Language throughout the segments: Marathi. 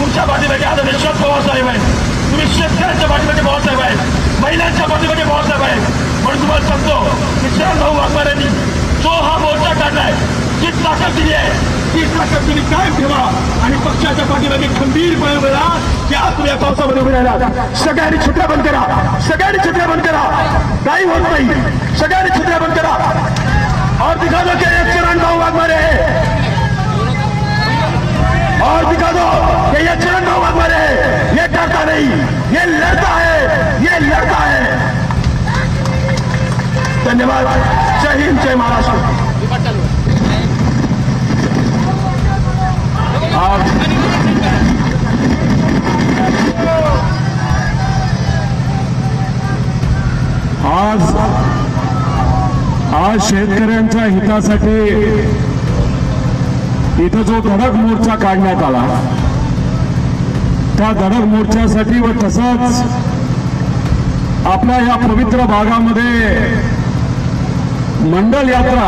तुमच्या पाठीमागे आदरणीय शरद पवार साहेब आहेत, तुम्ही शेतकऱ्यांच्या पाठीमागे पवारसाहेब आहेत, महिलांच्या पाठीमागे पवारसाहेब आहेत. म्हणून तुम्हाला सांगतो की शरद भाऊ वाघमारेंनी जो हा मोर्चा काढलाय, जी ताकद दिली आहे, ती ताकद तुम्ही कायम ठेवा आणि पक्षाच्या पाठीमागे खंबीरपणे उभे राहा. की आज तुम्ही या पावसामध्ये उभे राहिला. सगळ्यांनी छत्र्या बंद करा, सगळ्यांनी छत्र्या बंद करा, काही होत नाही, सगळ्यांनी छत्र्या बंद करा. और दिखा दो कि ये चरण भाऊ वाघमारे है, और दिखा दो कि ये चरण भाऊ वाघमारे है, ये डरता नहीं, ये लड़ता है, ये लड़ता है. धन्यवाद. जय हिंद, जय महाराष्ट्र. आज शेतकऱ्यांच्या हितासाठी इथं जो धडक मोर्चा काढण्यात आला, त्या धडक मोर्चासाठी व तसंच आपल्या या पवित्र भागामध्ये मंडल यात्रा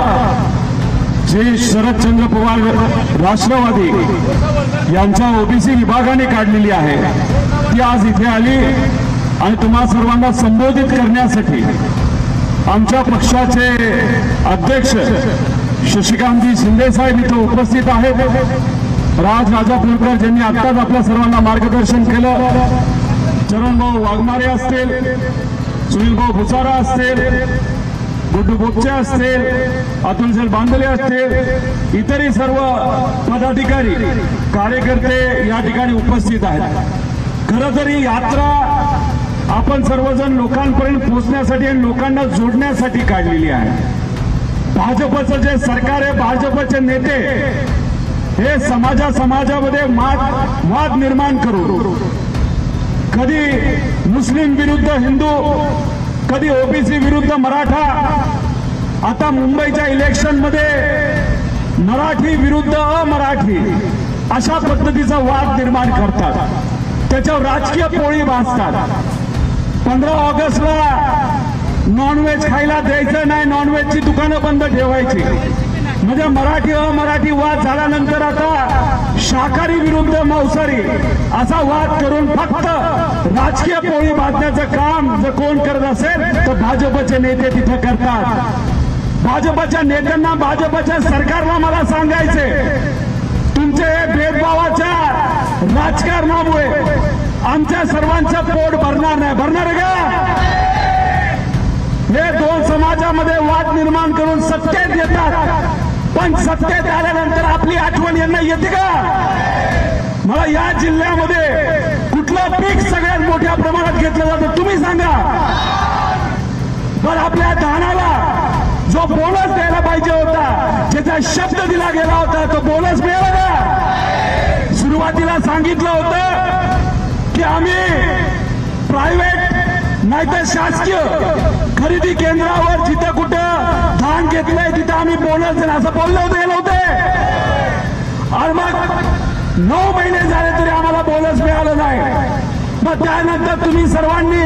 जी शरदचंद्र पवार राष्ट्रवादी यांच्या ओबीसी विभागाने काढलेली आहे, ती आज इथे आली आणि तुम्हा सर्वांना संबोधित करण्यासाठी आमच्या पक्षाचे अध्यक्ष शशिकांतजी शिंदे साहेब इथे उपस्थित आहेत. राजापूरकर ज्यांनी आत्ताच आपल्या सर्वांना मार्गदर्शन केलं, चरणभाऊ वाघमारे असतील, सुनीलभाऊ भुसारा असतील, गुड्डू बोपचे असतील, अतुल बांदले असतील, इतरही सर्व पदाधिकारी कार्यकर्ते या ठिकाणी उपस्थित आहेत. खरं तर ही यात्रा आपण सर्वजण लोकांपर्यंत पोहोचण्यासाठी आणि लोकांना जोडण्यासाठी काढलेली आहे. भाजपचं जे सरकार आहे, भाजपचे नेते हे समाजामध्ये वाद निर्माण करून कधी मुस्लिम विरुद्ध हिंदू, कधी ओबीसी विरुद्ध मराठा, आता मुंबईच्या इलेक्शनमध्ये मराठी विरुद्ध अमराठी अशा पद्धतीचा वाद निर्माण करतात, त्याच्यावर राजकीय पोळी भाजतात. 15 ऑगस्टला नॉनव्हेज खायला द्यायचं नाही, नॉनव्हेजची दुकानं बंद ठेवायची, म्हणजे मराठी अमराठी वाद झाल्यानंतर आता शाकाहारी विरुद्ध मांसाहारी असा वाद करून फक्त राजकीय पोळी बांधण्याचं काम जर कोण करत असेल तर भाजपचे नेते तिथे करतात. भाजपच्या नेत्यांना, भाजपच्या सरकारला मला सांगायचे, तुमचे हे भेदभावाच्या राजकारणामुळे आमच्या सर्वांचं पोट भरणार नाही. भरणार का? हे दोन समाजामध्ये वाद निर्माण करून सत्तेत येतात, पण सत्तेत आल्यानंतर आपली आठवण यांना येते का? मला या जिल्ह्यामध्ये कुठलं पीक सगळ्यात मोठ्या प्रमाणात घेतलं जातं तुम्ही सांगा पण आपल्या धानाला जो बोनस द्यायला पाहिजे होता, ज्याचा शब्द दिला गेला होता, तो बोनस मिळाला का? सुरुवातीला सांगितलं होतं की आम्ही प्रायव्हेट नाहीतर शासकीय खरेदी केंद्रावर जिथे कुठं धान घेतलंय तिथं आम्ही बोनस देणार असं बोलले होते. आणि मग 9 महिने झाले तरी आम्हाला बोनस मिळालं नाही. मग त्यानंतर तुम्ही सर्वांनी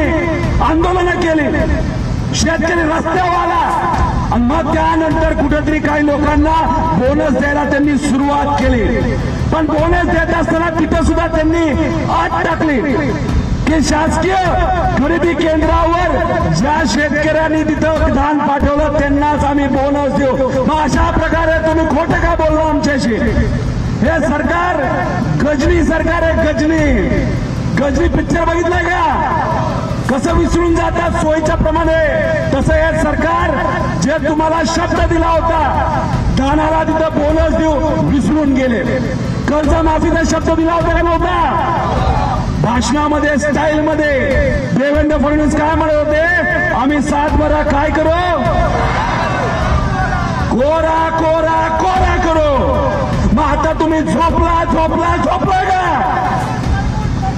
आंदोलनं केली, शेतकरी रस्त्यावर आला आणि मग त्यानंतर कुठेतरी काही लोकांना बोनस द्यायला त्यांनी सुरुवात केली. पण बोनस देत असताना तिथं सुद्धा त्यांनी अट टाकली की शासकीय खरेदी केंद्रावर ज्या शेतकऱ्यांनी तिथं धान पाठवलं त्यांनाच आम्ही बोनस देऊ. मग अशा प्रकारे तुम्ही खोटं का बोललो आमच्याशी? हे सरकार गजनी सरकार आहे, गजनी पिक्चर बघितलाय का? कसं विसरून जातात सोयीच्या प्रमाणे, तसं हे सरकार जे तुम्हाला शब्द दिला होता धानाला तिथं बोनस देऊ विसरून गेले. कर्जमाफीचा शब्द दिला होता का नव्हता? भाषणामध्ये स्टाईलमध्ये देवेंद्र फडणवीस काय म्हणत होते? आम्ही 7 बरा काय करू? कोरा कोरा कोरा करू. मग आता तुम्ही झोपला का?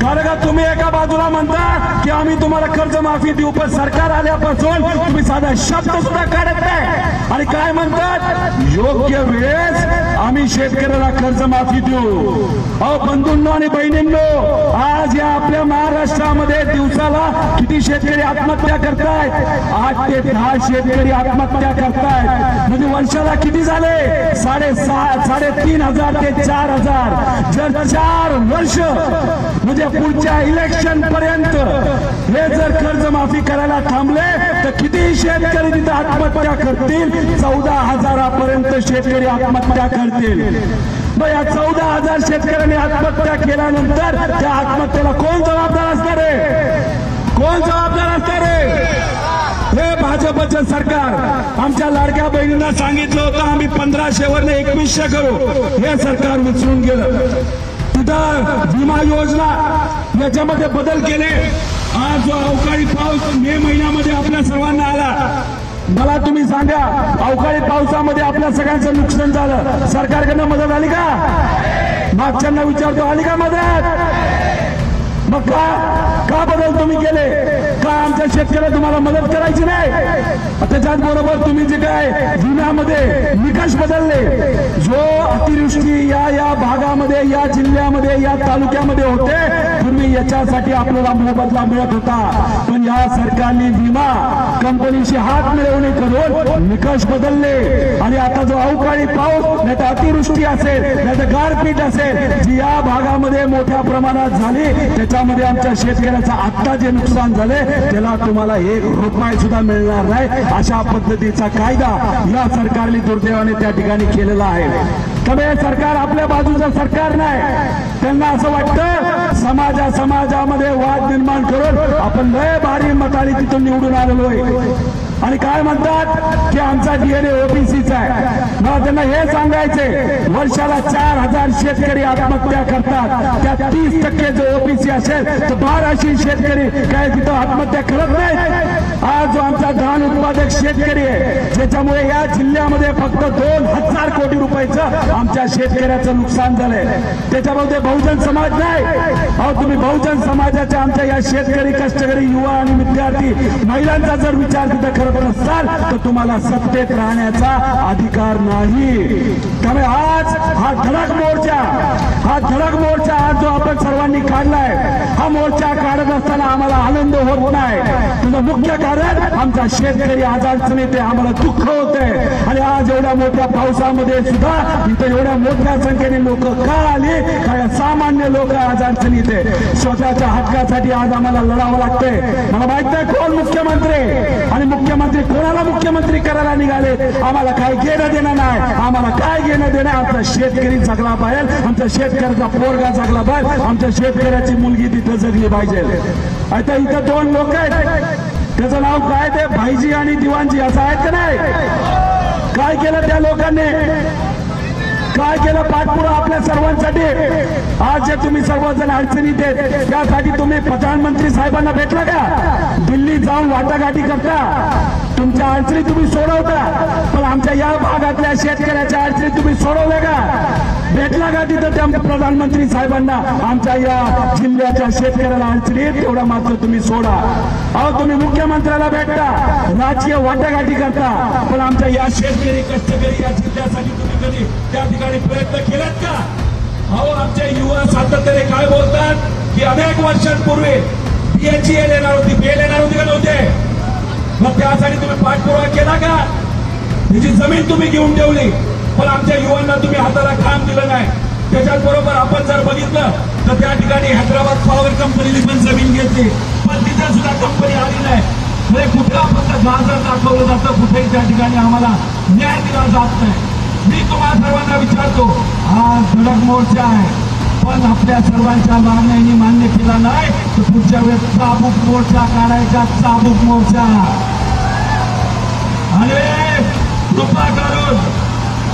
कारण का तुम्ही एका बाजूला म्हणता की आम्ही तुम्हाला कर्जमाफी देऊ, पण सरकार आल्यापासून तुम्ही साधा शब्द सुद्धा काढत नाही. आणि काय म्हणतात? योग्य वेळेस आम्ही शेतकऱ्याला कर्जमाफी देऊ। अहो बंधूंनो आणि बहिणींनो, आज या आपल्या महाराष्ट्रामध्ये दिवसाला किती शेतकरी आत्महत्या करतायत? 8 ते 10 शेतकरी आत्महत्या करतायत। म्हणजे वर्षाला किती झाले? 3,500 ते 4,000। जर 4 वर्ष म्हणजे पुढच्या इलेक्शन पर्यंत हे जर कर्जमाफी करायला थांबले तर किती शेतकरी तिथे आत्महत्या करतील? 14,000 पर्यंत शेतकरी आत्महत्या करतील। मग या 14,000 शेतकऱ्यांनी आत्महत्या केल्यानंतर त्या आत्महत्येला कोण जबाबदार असणार आहे? कोण जबाबदार असणार आहे? हे भाजपचं सरकार। आमच्या लाडक्या बहिणींना सांगितलं होतं आम्ही 1500 वरनं 2100 करू, हे सरकार विसरून गेलं। तिथं विमा योजना याच्यामध्ये बदल केले। आज जो अवकाळी पाऊस मे महिन्यामध्ये आपल्या सर्वांना आला, मला तुम्ही सांगा अवकाळी पावसामध्ये आपल्या सगळ्यांचं नुकसान झालं, सरकारकडनं मदत आली का? मागच्यांना विचारतो, आली का मदत? मग का बदल तुम्ही केले? का आमच्या शेतकऱ्याला तुम्हाला मदत करायची नाही? त्याच्याच बरोबर तुम्ही जे काय विम्यामध्ये निकष बदलले, जो अतिवृष्टी या भागामध्ये, या जिल्ह्यामध्ये, या तालुक्यामध्ये होते, पूर्वी याच्यासाठी आपल्याला मोबदला मिळत होता, पण या सरकारने विमा कंपनीशी हात मिळवणी करून निकष बदलले। आणि आता जो अवकाळी पाऊस नाही तर अतिवृष्टी असेल नाही तर गारपीट असेल जी या भागामध्ये मोठ्या प्रमाणात झाली, त्याच्यामध्ये आमच्या शेतकऱ्याचं आता जे नुकसान झाले त्याला तुम्हाला 1 रुपया सुद्धा मिळणार नाही, अशा पद्धतीचा कायदा या सरकारने दुर्दैवाने त्या ठिकाणी केलेला आहे। त्यामुळे हे सरकार आपल्या बाजूचं सरकार नाही। त्यांना असं वाटतं समाजामध्ये वाद निर्माण करून आपण लय भारी मताने तिथून निवडून आलेलो आहे आणि काय म्हणतात की आमचा DNA ओबीसीचा आहे। मला त्यांना हे सांगायचे, वर्षाला 4,000 शेतकरी आत्महत्या करतात, त्यात 30% जो ओबीसी असेल तर 1200 शेतकरी काय तिथं आत्महत्या करत नाहीत। आज जो आमचा धान उत्पादक शेतकरी आहे, ज्याच्यामुळे या जिल्ह्यामध्ये फक्त 2,000 कोटी रुपयाचं आमच्या शेतकऱ्याचं नुकसान झालंय, त्याच्यामध्ये बहुजन समाज नाही। अहो तुम्ही बहुजन समाजाच्या आमच्या या शेतकरी, कष्टकरी, युवा आणि विद्यार्थी महिलांचा जर विचार तिथं करत नसाल तर तुम्हाला सत्तेत राहण्याचा अधिकार नाही। त्यामुळे आज हा धडक मोर्चा आज जो आपण सर्वांनी काढलाय, हा मोर्चा काढत असताना आम्हाला आनंद होत नाही। त्याचं मुख्य कारण आमचा शेतकरी आज अडचणीत आहे, आम्हाला दुःख होतंय। आणि आज एवढ्या मोठ्या पावसामध्ये सुद्धा इथं एवढ्या मोठ्या संख्येने लोक का आली? काय सामान्य लोक आज अडचणीत आहे, स्वतःच्या हक्कासाठी आज आम्हाला लढावं लागतंय। मला माहित नाही कोण मुख्यमंत्री आणि मुख्यमंत्री कोणाला मुख्यमंत्री करायला निघाले, आम्हाला काय घेणं देणं नाही। आम्हाला काय घेणं देणं? आमचा शेतकरी जगला पाहिजे, आमच्या शेतकऱ्याचा पोरगा जगला पाहिजे, आमच्या शेतकऱ्याची मुलगी तिथं जगली पाहिजे। आता इथं 2 लोक आहेत, त्याचं नाव काय? ते भाईजी आणि दिवाणजी असं आहेत का नाही? काय केलं त्या लोकांनी? काय केलं पाठपुरा आपल्या सर्वांसाठी? आज जे तुम्ही सर्वजण अडचणीत आहेत त्यासाठी तुम्ही प्रधानमंत्री साहेबांना भेटला का? दिल्ली जाऊन वाटाघाटी करता, तुमच्या अडचणी तुम्ही सोडवता, पण आमच्या या भागातल्या शेतकऱ्याच्या अडचणी तुम्ही सोडवल्या का? भेटला का तिथं त्या प्रधानमंत्री साहेबांना? आमच्या या जिल्ह्याच्या शेतकऱ्याला अडचणीत तेवढा मात्र तुम्ही सोडा। अहो तुम्ही मुख्यमंत्र्याला भेटता, राजकीय वाटाघाटी करता, पण आमच्या या शेतकरी, कष्टकरी या जिल्ह्यासाठी तुम्ही कधी त्या ठिकाणी प्रयत्न केलात का? अहो आमच्या युवा सातत्याने काय बोलतात की अनेक वर्षांपूर्वी BHEL येणार होती, BHEL येणार होती का नव्हते? मग त्यासाठी तुम्ही पाठपुरावा केला का? त्याची जमीन तुम्ही घेऊन ठेवली, पण आमच्या युवांना तुम्ही हाताला काम दिलं नाही। त्याच्याच बरोबर आपण जर बघितलं तर त्या ठिकाणी हैदराबाद पॉवर कंपनीने पण जमीन घेतली, पण तिथे सुद्धा कंपनी आली नाही। म्हणजे कुठला फक्त गाजर दाखवलं जातं, कुठेही त्या ठिकाणी आम्हाला न्याय दिला जात नाही। मी तुम्हाला सर्वांना विचारतो, आज धडक मोर्चा आहे, पण आपल्या सर्वांच्या मागण्यांनी मान्य केला नाही तर पुढच्या वेळेस चाबूक मोर्चा काढायचा, चाबूक मोर्चा। आणि कृपा करून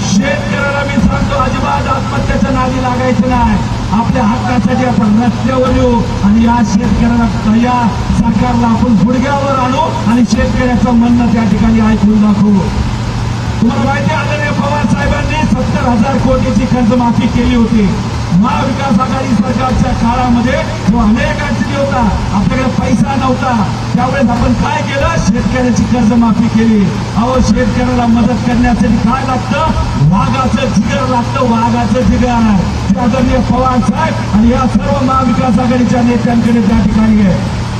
शेतकऱ्याला मी सांगतो, अजिबात आत्महत्याच्या नादी लागायचं नाही। आपल्या हक्कासाठी आपण रस्त्यावर येऊ आणि या शेतकऱ्याला, या सरकारला आपण गुडघ्यावर आणू आणि शेतकऱ्याचं म्हणणं त्या ठिकाणी ऐकून दाखवू। तुम्हाला माहिती आहे आदरणीय पवार साहेबांनी 70,000 कोटीची कर्जमाफी केली होती। महाविकास आघाडी सरकारच्या काळामध्ये जो अनेक अडचणी होता, आपल्याकडे पैसा नव्हता, त्यावेळेस आपण काय केलं? शेतकऱ्याची कर्जमाफी केली। अहो शेतकऱ्याला मदत करण्यासाठी काय लागतं? वाघाचं जिगर लागतं। आपलं वाघाचं ठिकाण आहे. ते आदरणीय पवार साहेब आणि या सर्व महाविकास आघाडीच्या नेत्यांकडे त्या ठिकाणी आहे.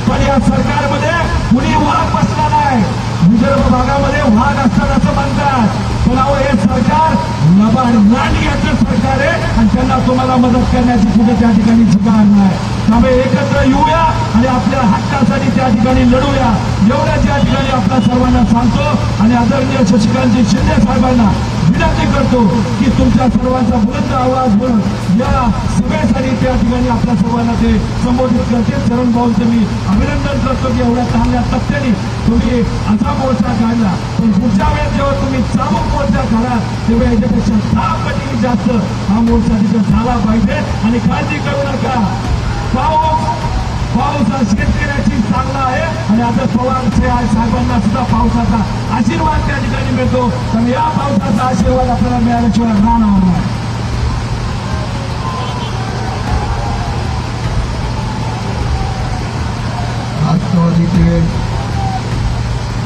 पण या सरकारमध्ये कुणी वाघ बसला नाही. विदर्भ भागामध्ये वाघ असतात असं म्हणतात, पण अहो हे सरकार लबाड लांडग्याचं सरकार आहे आणि त्यांना तुम्हाला मदत करण्याची कुठे त्या ठिकाणी ठिकाण नाही. त्यामुळे एकत्र येऊया आणि आपल्या हक्कासाठी त्या ठिकाणी लढूया, एवढ्या त्या ठिकाणी आपल्या सर्वांना सांगतो. आणि आदरणीय शशिकांतजी शिंदे साहेबांना विनंती करतो की तुमच्या सर्वांचा बुलंद आवाज म्हणून या सभेसाठी त्या ठिकाणी आपल्या सर्वांना ते संबोधित करते. चरण भाऊंचं मी अभिनंदन करतो की एवढ्या चांगल्या तत्त्वाने तुम्ही असा मोर्चा काढला. पण पुढच्या वेळेस जेव्हा तुम्ही चाबूक मोर्चा काढा तेव्हा याच्यापेक्षा 6 पटीने जास्त हा मोर्चा तिथे झाला पाहिजे. आणि काळजी करू नका, पाऊस हा शेतकऱ्याची चांगला आहे आणि आता पवार साहेबांना सुद्धा पावसाचा आशीर्वाद त्या ठिकाणी मिळतो. तर या पावसाचा आशीर्वाद आपल्याला मिळाल्याशिवाय राहणार नाही.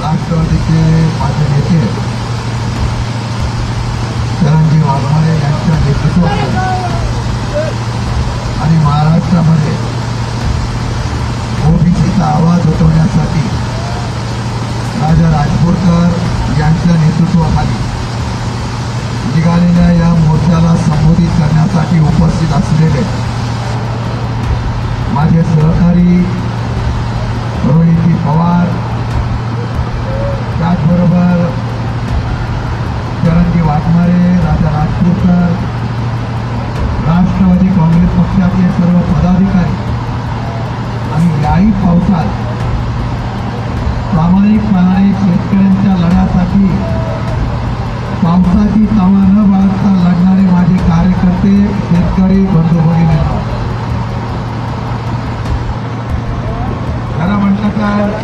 राष्ट्रवादीचे माझे नेते चरणजी वाघमारे यांच्या नेतृत्वाखाली आणि महाराष्ट्रामध्ये ओबीसीचा आवाज उठवण्यासाठी राजा राजपूरकर यांच्या नेतृत्वाखाली निघालेल्या या मोर्चाला संबोधित करण्यासाठी उपस्थित असलेले माझे सहकारी रोहितजी पवार, त्याचबरोबर चरणजी वाघमारे, राजा राजपूरकर, राष्ट्रवादी काँग्रेस पक्षाचे सर्व पदाधिकारी आणि याही पावसात प्रामाणिकपणाने शेतकऱ्यांच्या लढ्यासाठी पावसाची तवा न बाळगता लढणारे माझे कार्यकर्ते, शेतकरी बंधू भगिनींनो, खरं म्हटलं तर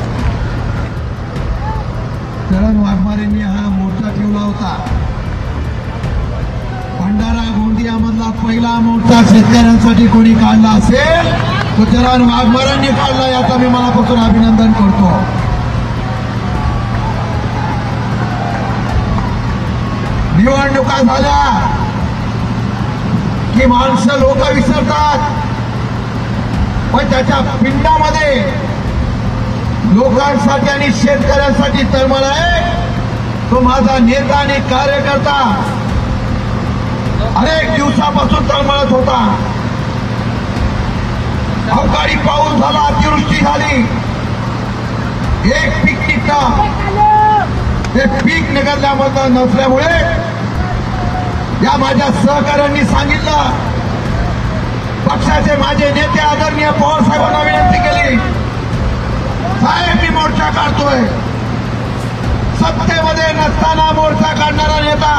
चरण वाघमारेंनी हा मोर्चा ठेवला होता. भंडारा गोंदियामधला पहिला मोर्चा शेतकऱ्यांसाठी कोणी काढला असेल तो चरण वाघमारेंनी काढला, याचा मी मनापासून अभिनंदन करतो. निवडणुका झाल्या की माणसं लोक विसरतात, पण त्याच्या पिंडामध्ये लोकांसाठी आणि शेतकऱ्यांसाठी तळमळ आहे. तो माझा नेता आणि कार्यकर्ता अनेक दिवसापासून तळमळत होता. अवकाळी पाऊस झाला, अतिवृष्टी झाली, एक पीक निघतं, ते पीक निघाल्यामधलं नसल्यामुळे या माझ्या सहकाऱ्यांनी सांगितलं, पक्षाचे माझे नेते आदरणीय पवार साहेबांना विनंती केली, साहेब मी मोर्चा काढतोय. सत्तेमध्ये नसताना मोर्चा काढणारा नेता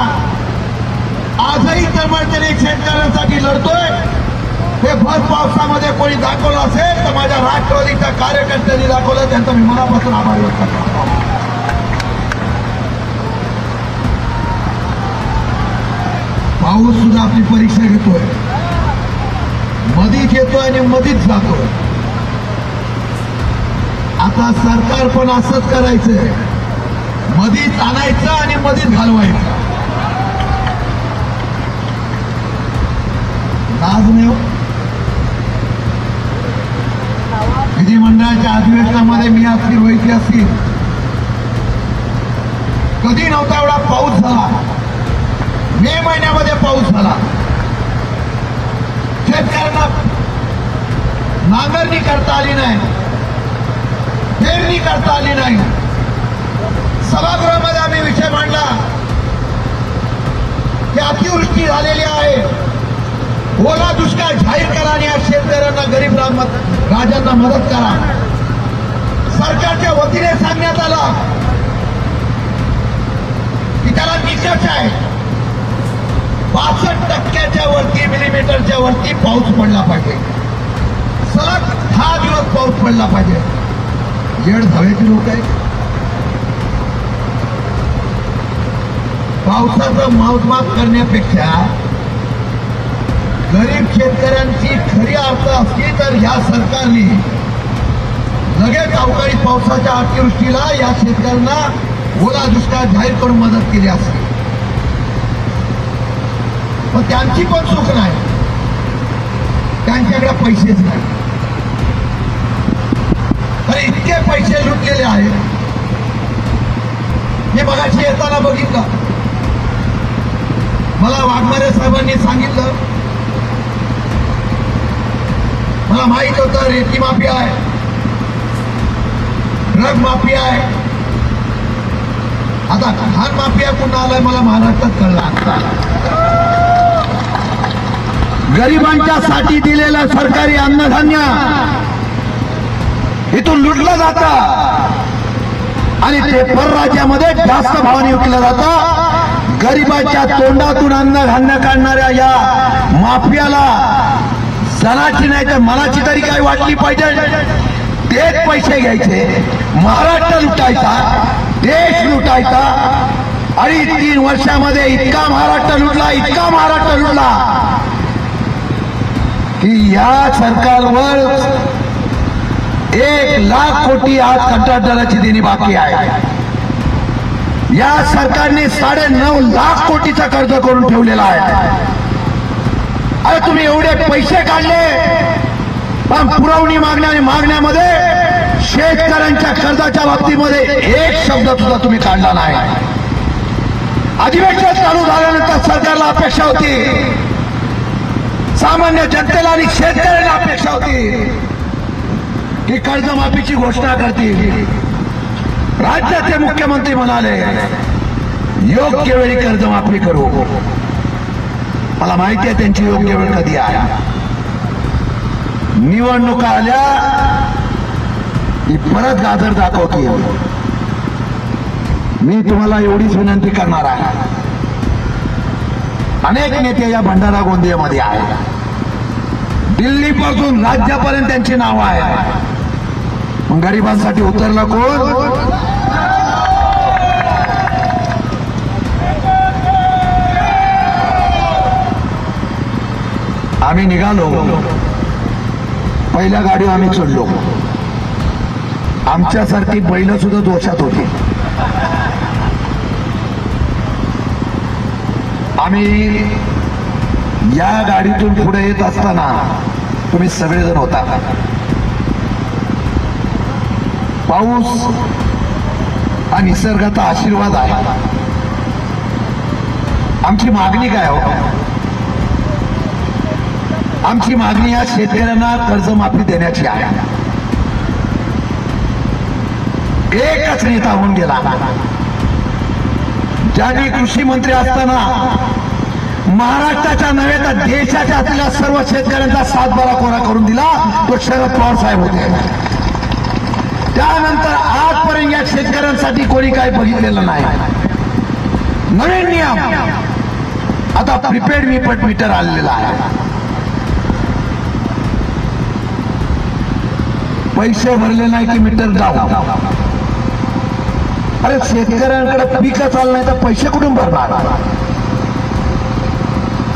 आजही तळमळतेने शेतकऱ्यांसाठी लढतोय. हे भर पावसामध्ये कोणी दाखवलं असेल तर माझ्या राष्ट्रवादीच्या कार्यकर्त्यांनी दाखवलं, त्यांचा मी मनापासून आभार व्यक्त करतो. पाऊस सुद्धा आपली परीक्षा घेतोय, मधीच येतोय आणि मधीच जातोय. आता सरकार पण असंच करायचंय, मधीच आणायचं आणि मधीच घालवायचं. लाज नाही. विधिमंडळाच्या अधिवेशनामध्ये मी असतील, रोहित असतील, कधी नव्हता एवढा पाऊस झाला. मे महिन्यामध्ये पाऊस झाला, शेतकऱ्यांना नांगरणी करता आली नाही, पेरणी करता आली नाही. सभागृहामध्ये आम्ही विषय मांडला की अतिवृष्टी झालेली आहे, ओला दुष्काळ जाहीर करा आणि या शेतकऱ्यांना, गरीब राजांना मदत करा. सरकारच्या वतीने सांगण्यात आलं की त्याला निकष आहे, 65% वरती मिलीमीटरच्या वरती पाऊस पडला पाहिजे, सलग 10 दिवस पाऊस पडला पाहिजे. येड धावेची लोक आहेत. पावसाचं मोजमाप करण्यापेक्षा गरीब शेतकऱ्यांची खरी अर्थ असली तर या सरकारने लगेच अवकाळी पावसाच्या अतिवृष्टीला या शेतकऱ्यांना ओला दुष्काळ जाहीर करून मदत केली असती. पण त्यांची पण चूक नाही, त्यांच्याकडे पैसेच नाही. तर इतके पैसे लुटलेले आहेत. मी मगाशी येताना बघितलं, मला वाघमारे साहेबांनी सांगितलं, मला माहित होतं रेती माफिया आहे, ड्रग माफिया आहे, आता खान माफिया कुठं आलाय मला महाराष्ट्रात कळला. गरिबांच्या साठी दिलेलं सरकारी अन्नधान्य इथून लुटलं जातं आणि ते परराज्यामध्ये जास्त भावाने विकलं जातं. गरिबांच्या तोंडातून अन्नधान्य काढणाऱ्या या माफियाला सणाची नाही तर मनाची तरी काय वाटली पाहिजे. तेच पैसे घ्यायचे, महाराष्ट्र लुटायचा, देश लुटायचा. आणि 3 वर्षामध्ये इतका महाराष्ट्र लुटला की या सरकारवर 1,00,000 कोटी आज कंत्राटदाराची देणी बाकी आहे. या सरकारने 9.5 लाख कोटीचा कर्ज करून ठेवलेला आहे. अरे तुम्ही एवढे पैसे काढले, पण पुरवणी मागण्यामध्ये शेतकऱ्यांच्या कर्जाच्या बाबतीमध्ये एक शब्द सुद्धा तुम्ही काढला नाही. अधिवेशन चालू झाल्यानंतर सरकारला अपेक्षा होती, सामान्य जनतेला आणि शेतकऱ्यांना अपेक्षा होती की कर्जमाफीची घोषणा करतील. राज्याचे मुख्यमंत्री म्हणाले योग्य वेळी कर्जमाफी करू. मला माहिती आहे त्यांची योग्य वेळ कधी आहे. निवडणुका आल्या की परत गाजर दाखवतील. मी तुम्हाला एवढीच विनंती करणार आहे, अनेक नेते या भंडारा गोंदियामध्ये आहेत, दिल्लीपासून राज्यापर्यंत त्यांची नावं आहेत. मग गरिबांसाठी उतरला कोण? आम्ही निघालो, पहिल्या गाडीवर आम्ही चढलो. आमच्यासारखी बैल सुद्धा दोषात होती. आम्ही या गाडीतून पुढे येत असताना तुम्ही सगळेजण होता. पाऊस हा निसर्गाचा आशीर्वाद आहे. आमची मागणी काय हो? आमची मागणी या शेतकऱ्यांना कर्जमाफी देण्याची आहे. एकच नेता होऊन गेला, ज्यांनी कृषी मंत्री असताना महाराष्ट्राच्या नव्हे तर देशाच्या असलेल्या सर्व शेतकऱ्यांचा 7-12 कोरा करून दिला, तो शरद पवार साहेब होते. त्यानंतर आजपर्यंत या शेतकऱ्यांसाठी कोणी काही बघितलेलं नाही. नवीन नियम आता प्रीपेड मीटर आलेला आहे. पैसे भरले नाही की मीटर जाऊ. अरे शेतकऱ्यांकडे पीक चाललं नाही तर पैसे कुठून भरणार?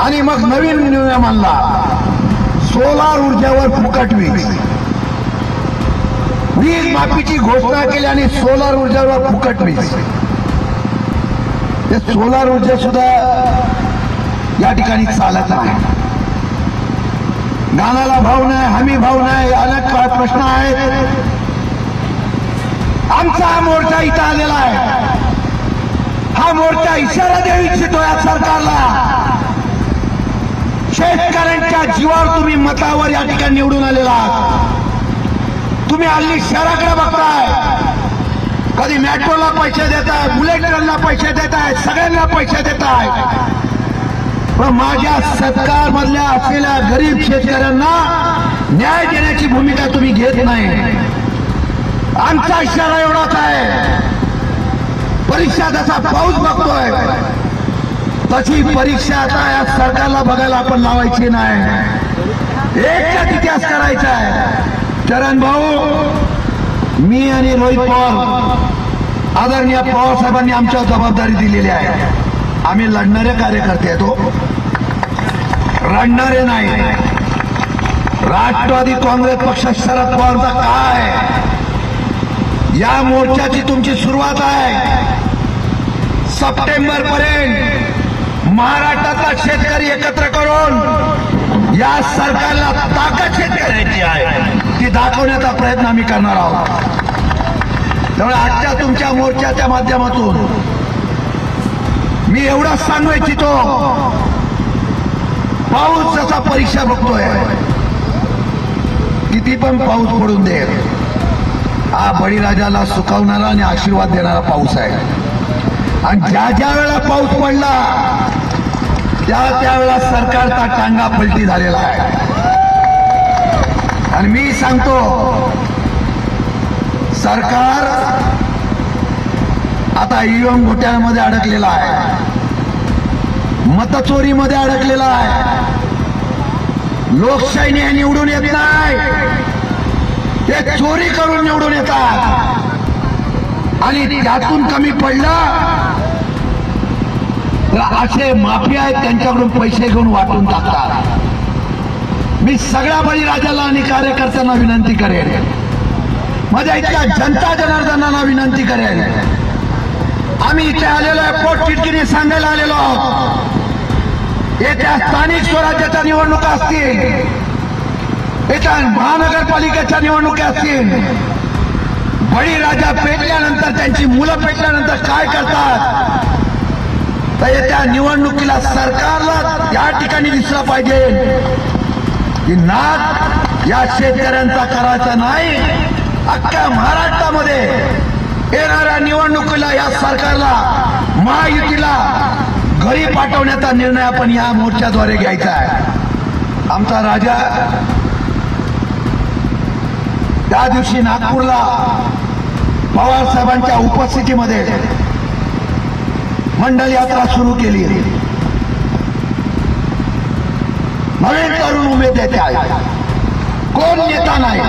आणि मग नवीन नियम आणला, सोलार ऊर्जेवर फुकट वीज माफीची घोषणा केली आणि सोलार ऊर्जेवर फुकट वीज. ते सोलार ऊर्जा सुद्धा या ठिकाणी चालत नाही. गाण्याला भाव नाही, हमी भाव नाही, अनेक प्रश्न आहेत. आमचा हा मोर्चा इथं आलेला आहे. हा मोर्चा इशारा देऊ इच्छितो या सरकारला. शेतकऱ्यांच्या जीवावर तुम्ही मतावर या ठिकाणी निवडून आलेला आहात. तुम्ही हल्ली शहराकडे बघताय, कधी मेट्रोला पैसे देताय, बुलेट ट्रेनला पैसे देताय, सगळ्यांना पैसे देताय. पण माझ्या सरकारमधल्या असलेल्या गरीब शेतकऱ्यांना न्याय देण्याची भूमिका तुम्ही घेत नाही. आमचा इशारा एवढाच आहे, परीक्षा जसा पाऊस बघतोय तशी परीक्षा आता या सरकारला बघायला आपण लावायची नाही. एकच इतिहास करायचा आहे. चरण भाऊ, मी आणि रोहित पवार, आदरणीय पवार साहेबांनी आमच्यावर जबाबदारी दिलेली आहे. आम्ही लढणारे कार्यकर्ते आहेत, रडणारे नाही. राष्ट्रवादी काँग्रेस पक्ष शरद पवारचा काय, या मोर्चाची तुमची सुरुवात आहे. सप्टेंबर पर्यंत महाराष्ट्रातला शेतकरी एकत्र करून या सरकारला ताकद शेतकऱ्याची आहे ती दाखवण्याचा प्रयत्न आम्ही करणार आहोत. त्यामुळे आजच्या तुमच्या मोर्चाच्या माध्यमातून मी एवढंच सांगू इच्छितो, पाऊस जसा परीक्षा बघतोय, किती पण पाऊस पडून दे, हा बळीराजाला सुखावणारा आणि आशीर्वाद देणारा पाऊस आहे. आणि ज्या ज्या वेळेला पाऊस पडला त्यावेळेला सरकारचा टांगा पलटी झालेला आहे. आणि मी सांगतो, सरकार आता ईव्हीएम घोटाळ्यामध्ये अडकलेला आहे, मतचोरीमध्ये अडकलेला आहे. लोकशाहीने निवडून येत नाही, ते चोरी करून निवडून येतात. आणि त्यातून कमी पडलं तर असे माफिया आहेत, त्यांच्याकडून पैसे घेऊन वाटून टाकतात. मी सगळ्या बळीराजाला आणि कार्यकर्त्यांना विनंती करेन, माझ्या इथल्या जनता जनार्दनांना विनंती करेन, आम्ही इथे आलेलो आहे, पोटतिडकीने सांगायला आलेलो आहोत. येत्या स्थानिक स्वराज्याच्या निवडणुका असतील, येत्या महानगरपालिकेच्या निवडणुका असतील, बळीराजा पेटल्यानंतर, त्यांची मुलं पेटल्यानंतर काय करतात, तर येत्या निवडणुकीला सरकारला त्या ठिकाणी दिसलं पाहिजे की नाद या शेतकऱ्यांचा करायचा नाही. अख्ख्या महाराष्ट्रामध्ये येणाऱ्या निवडणुकीला या सरकारला, महायुतीला घरी पाठवण्याचा निर्णय आपण या मोर्चाद्वारे घ्यायचा आहे. आमचा राजा त्या दिवशी नागपूरला पवार साहेबांच्या उपस्थितीमध्ये मंडल यात्रा सुरू केली. नवीन तरुण उमेदवार आहेत, कोण नेता नाही.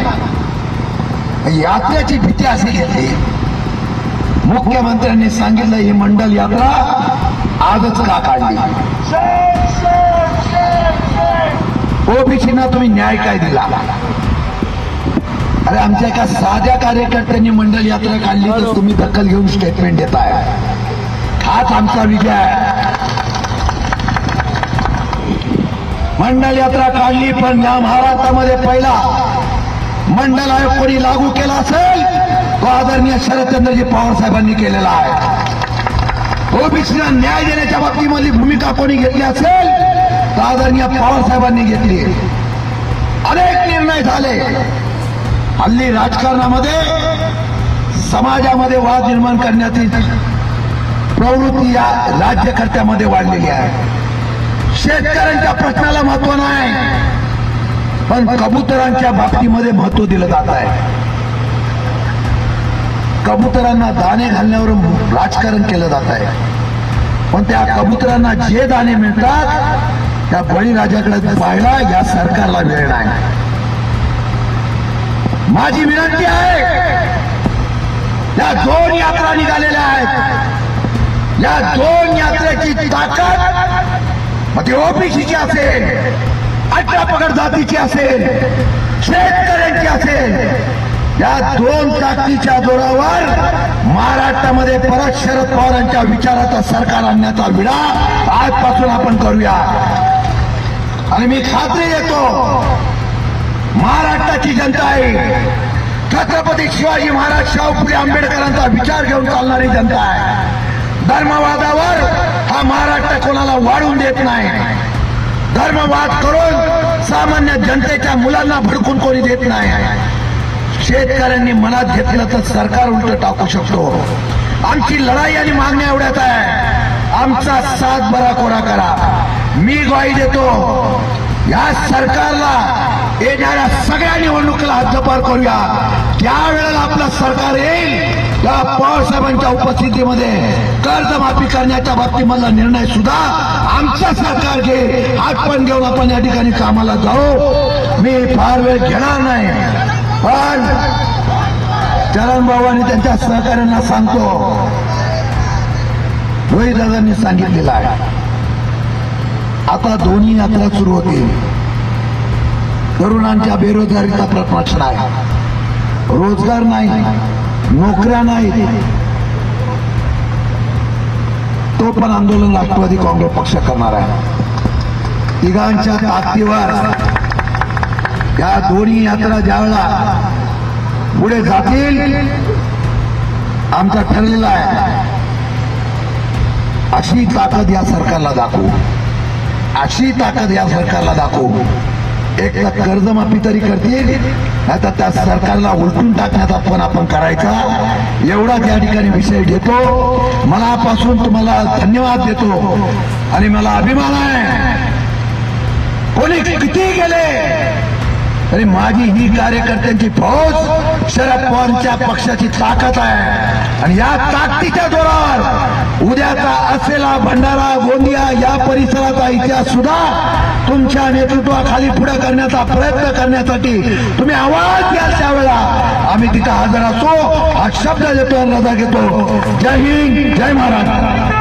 यात्रेची भीती अशी घेतली, मुख्यमंत्र्यांनी सांगितलं ही मंडल यात्रा आजच का काढली. ओबीसीना तुम्ही न्याय काय दिला. अरे आमच्या एका साध्या कार्यकर्त्यांनी मंडल यात्रा काढली तर तुम्ही दखल घेऊन स्टेटमेंट देताय. हाच आमचा विजय आहे. मंडल यात्रा काढली, पण या महाराष्ट्रामध्ये पहिला मंडल आयोग कोणी लागू केला असेल तो आदरणीय शरदचंद्रजी पवार साहेबांनी केलेला आहे. ओबीसीला न्याय देण्याच्या बाबतीमधली भूमिका कोणी घेतली असेल तर आदरणीय पवार साहेबांनी घेतली. अनेक निर्णय झाले. हल्ली राजकारणामध्ये समाजामध्ये वाद निर्माण करण्याची प्रवृत्ती या राज्यकर्त्यामध्ये वाढलेली आहे. शेतकऱ्यांच्या प्रश्नाला महत्व नाही, पण कबुतरांच्या बाबतीमध्ये महत्व दिलं जात आहे. कबुतरांना दाणे घालण्यावर राजकारण केलं जात आहे, पण त्या कबुतरांना जे दाणे मिळतात त्या बळीराजाकडे पाहायला या सरकारला वेळ नाही. माझी विनंती आहे, या 2 यात्रा निघालेल्या आहेत, या 2 यात्रेची ताकद मग ती ओबीसीची असेल, 18 पगड जातीची असेल, शेतकऱ्यांची असेल, या 2 ताकदीच्या जोरावर महाराष्ट्रामध्ये परत शरद पवारांच्या विचाराचा सरकार आणण्याचा विडा आजपासून आपण करूया. आणि मी खात्री देतो, महाराष्ट्राची जनता आहे, छत्रपती शिवाजी महाराज, शाहू फुले आंबेडकरांचा विचार घेऊन चालणारी जनता आहे. धर्मवादावर हा महाराष्ट्र कोणाला वाढून देत नाही. धर्मवाद करून सामान्य जनतेच्या मुलांना भडकून कोणी देत नाही. शेतकऱ्यांनी मनात घेतलं तर सरकार उलट टाकू शकतो. आमची लढाई आणि मागण्या एवढ्याच आहे, आमचा साथ बरा कोरा करा. मी ग्वाही देतो, या सरकारला येणाऱ्या सगळ्या निवडणुकीला हद्दपार करूया. त्यावेळेला आपलं सरकार येईल, त्या पवारसाहेबांच्या उपस्थितीमध्ये कर्जमाफी करण्याच्या बाबतीमधला निर्णय सुद्धा आमचं सरकार घे. हात पण घेऊन आपण या ठिकाणी कामाला जाऊ. मी फार वेळ घेणार नाही, पण चरण भाऊ आणि त्यांच्या सहकार्यांना सांगतो, रोहित दादांनी सांगितलेलं आहे, आता दोन्ही यात्रा सुरू होतील. तरुणांच्या बेरोजगारीचा प्रश्न आहे, रोजगार नाही, नोकऱ्या नाही. तो पण आंदोलन राष्ट्रवादी काँग्रेस पक्ष करणार आहे. तिघांच्या ताकदीवर या दोन्ही यात्रा ज्यावेळेला पुढे जातील आमचा ठरलेला आहे. अशी ताकद या सरकारला दाखवू, अशी ताकद या सरकारला दाखवू. एक तर कर्जमाफी तरी करतील, आता त्या सरकारला उलटून टाकण्याचा पण आपण करायचा. एवढा त्या ठिकाणी विषय घेतो. मनापासून तुम्हाला धन्यवाद देतो आणि मला अभिमान आहे. कोणी किती गेले तरी माझी ही कार्यकर्त्यांची फौज शरद पवारांच्या पक्षाची ताकद आहे आणि या ताकदीच्या जोरावर उद्याचा असलेला भंडारा गोंदिया या परिसराचा इतिहास सुद्धा तुमच्या नेतृत्वाखाली पुढे करण्याचा प्रयत्न करण्यासाठी तुम्ही आवाज द्याल त्यावेळेला आम्ही तिथं हजर असतो. हा शब्द देतो आणि रजा घेतो. जय हिंद, जय महाराष्ट्र.